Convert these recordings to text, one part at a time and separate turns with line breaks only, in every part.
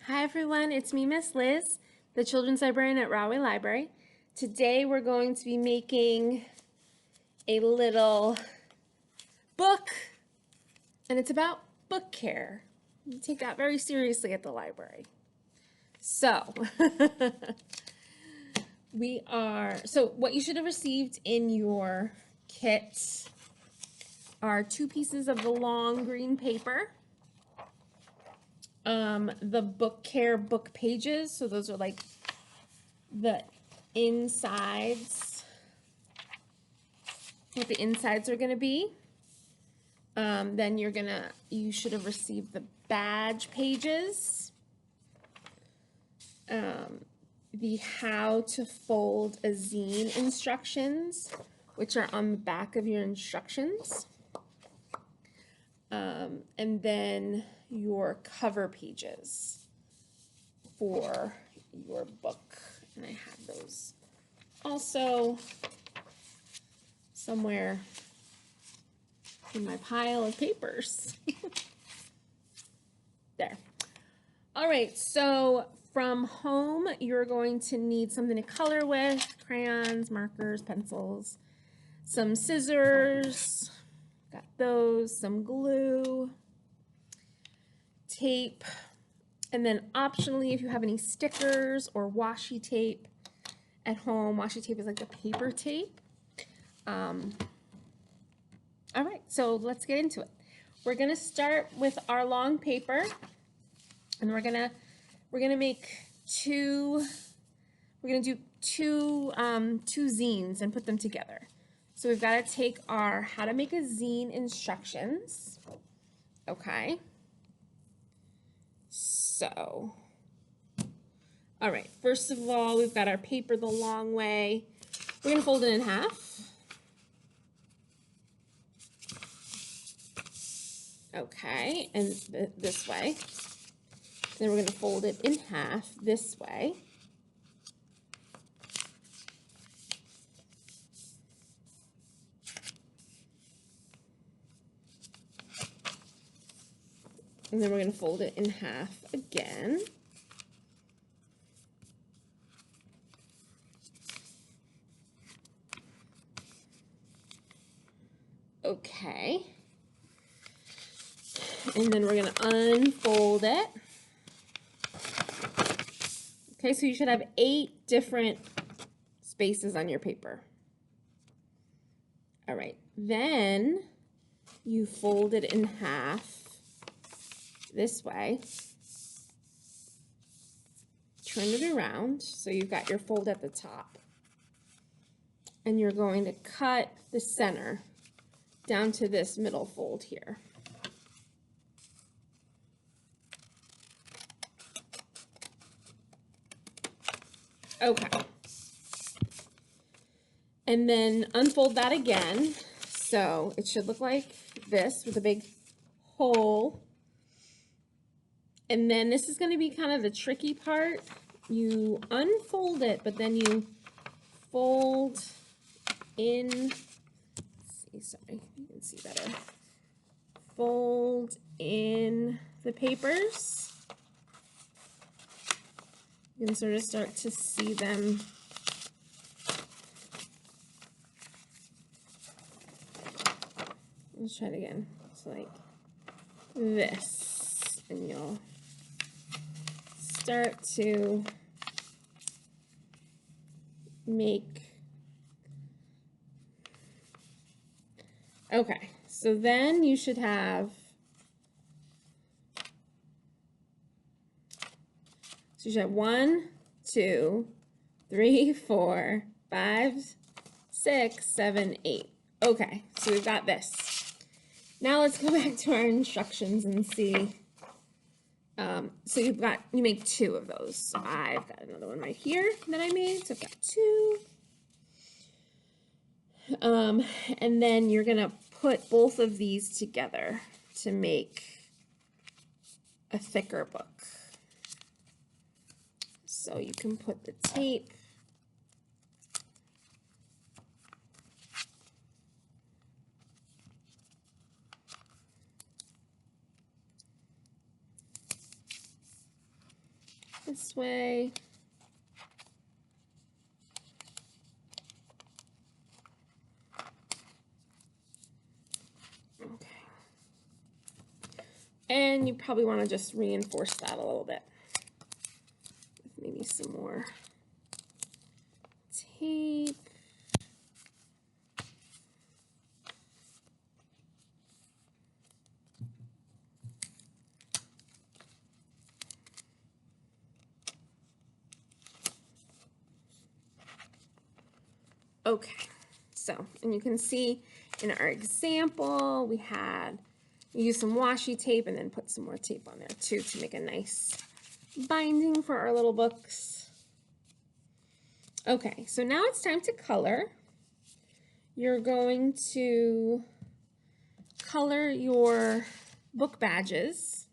Hi everyone, it's me, Miss Liz, the Children's Librarian at Rahway Library. Today we're going to be making a little book, and it's about book care. We take that very seriously at the library. So, what you should have received in your kit are 2 pieces of the long green paper. The book care book pages, so those are like the insides, what the insides are going to be. Then you should have received the badge pages, the how to fold a zine instructions, which are on the back of your instructions, and then your cover pages for your book. And I have those also somewhere in my pile of papers. There. All right, so from home, you're going to need something to color with: crayons, markers, pencils, some scissors, got those, some glue, tape, and then optionally, if you have any stickers or washi tape at home. Washi tape is like the paper tape. All right, so let's get into it. We're gonna start with our long paper, and we're gonna make two. We're gonna do two zines and put them together. So we've got to take our how to make a zine instructions. Okay. So, all right, first of all, we've got our paper the long way. We're going to fold it in half. Okay, and this way. Then we're going to fold it in half this way. And then we're going to fold it in half again. Okay. And then we're going to unfold it. Okay, so you should have 8 different spaces on your paper. All right, then you fold it in half this way. Turn it around so you've got your fold at the top. And you're going to cut the center down to this middle fold here. Okay. And then unfold that again. So it should look like this with a big hole. And then this is going to be kind of the tricky part. You unfold it, but then you fold in, let's see, sorry, you can see better. Fold in the papers. You can sort of start to see them. Let's try it again. It's like this, and you'll start to make. Okay, so then you should have, so you should have 1, 2, 3, 4, 5, 6, 7, 8. Okay, so we've got this. Now let's go back to our instructions and see. So you make 2 of those. So I've got another one right here that I made. So I've got 2. And then you're gonna put both of these together to make a thicker book. So you can put the tape this way. Okay. And you probably want to just reinforce that a little bit. Maybe some more tape. Okay, so, and you can see in our example, we used some washi tape and then put some more tape on there too to make a nice binding for our little books. Okay, so now it's time to color. You're going to color your book badges.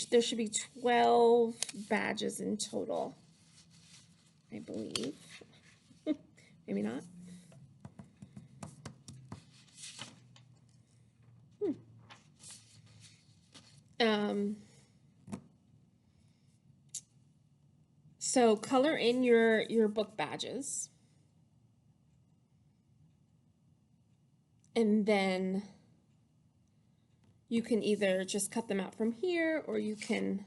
There should be 12 badges in total, I believe. Maybe not. So color in your book badges. And then you can either just cut them out from here or you can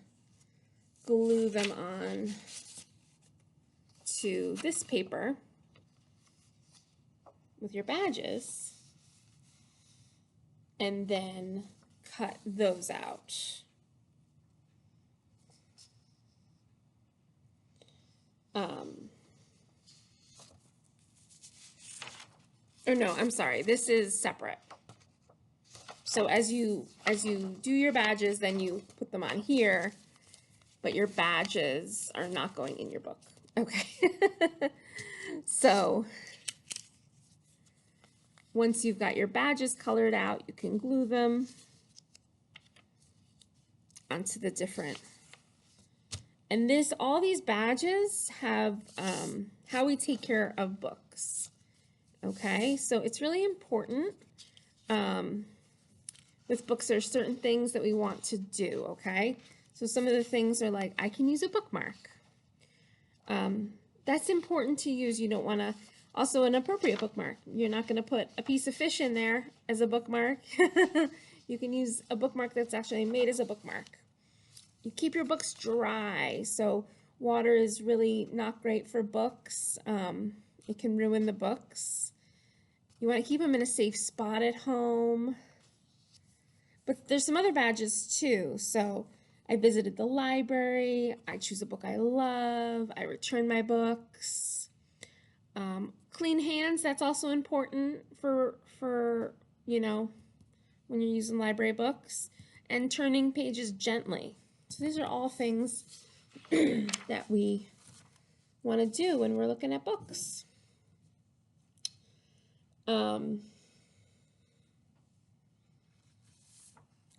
glue them on to this paper with your badges and then cut those out. Or no, I'm sorry, this is separate. So as you do your badges, then you put them on here, but your badges are not going in your book. Okay. So once you've got your badges colored out, you can glue them onto the different. And all these badges have how we take care of books. Okay, so it's really important. With books, there's certain things that we want to do, okay? So some of the things are like, I can use a bookmark. That's important to use. You don't want to, also an appropriate bookmark. You're not going to put a piece of fish in there as a bookmark. You can use a bookmark that's actually made as a bookmark. You keep your books dry. So water is really not great for books. It can ruin the books. You want to keep them in a safe spot at home. But there's some other badges too. So I visited the library, I choose a book I love, I return my books. Clean hands, that's also important for you know, when you're using library books. And turning pages gently. So these are all things that we want to do when we're looking at books.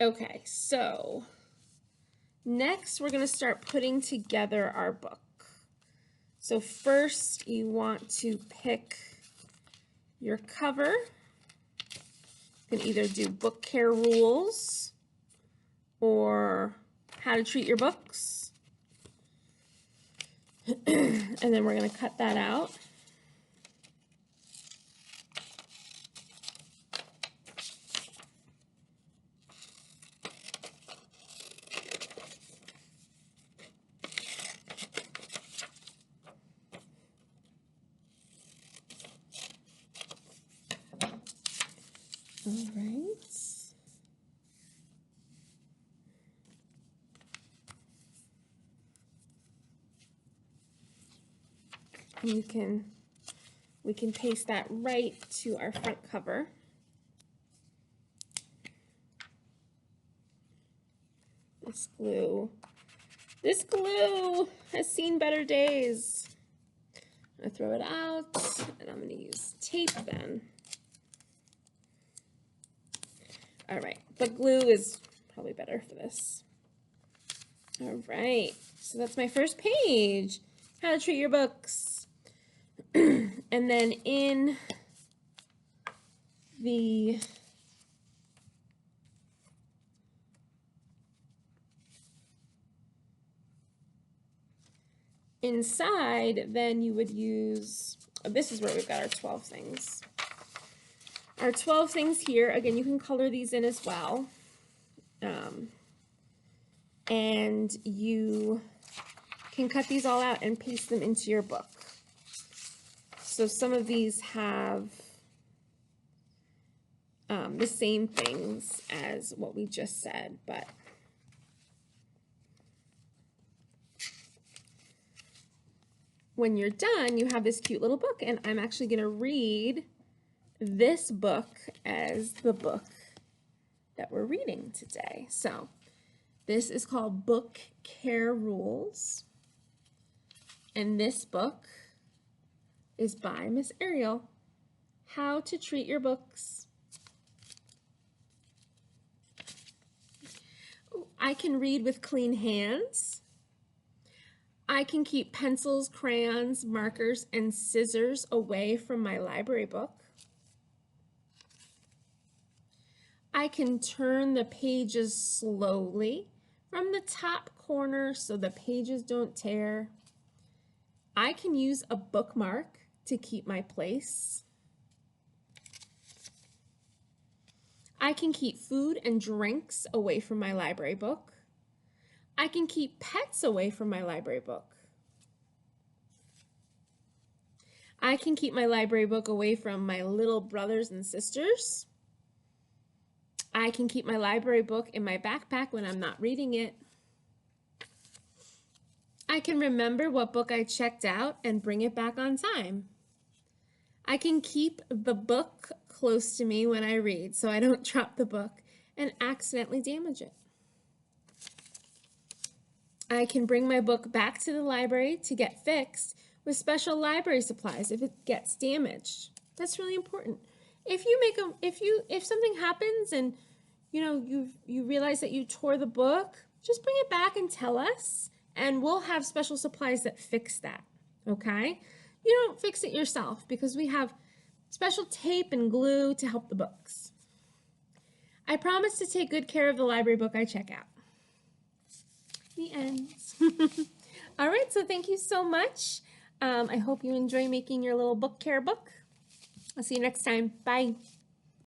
Okay, so next we're going to start putting together our book. So first you want to pick your cover. You can either do book care rules or how to treat your books. And then we're going to cut that out. All right. And we can paste that right to our front cover. This glue has seen better days. I'm gonna throw it out and I'm gonna use tape then. All right, but glue is probably better for this. All right, so that's my first page. How to treat your books. And then in the inside, then you would use, this is where we've got our 12 things. Our 12 things here, again, you can color these in as well. And you can cut these all out and paste them into your book. So some of these have the same things as what we just said, but when you're done, you have this cute little book, and I'm actually going to read this book as the book that we're reading today. So this is called Book Care Rules, and this book is by Miss Ariel. How to treat your books. I can read with clean hands. I can keep pencils, crayons, markers, and scissors away from my library book. I can turn the pages slowly from the top corner so the pages don't tear. I can use a bookmark to keep my place. I can keep food and drinks away from my library book. I can keep pets away from my library book. I can keep my library book away from my little brothers and sisters. I can keep my library book in my backpack when I'm not reading it. I can remember what book I checked out and bring it back on time. I can keep the book close to me when I read so I don't drop the book and accidentally damage it. I can bring my book back to the library to get fixed with special library supplies if it gets damaged. That's really important. If something happens and you realize that you tore the book, just bring it back and tell us, and we'll have special supplies that fix that. Okay? You don't fix it yourself because we have special tape and glue to help the books. I promise to take good care of the library book I check out. The end. All right, so thank you so much. I hope you enjoy making your little book care book. I'll see you next time. Bye.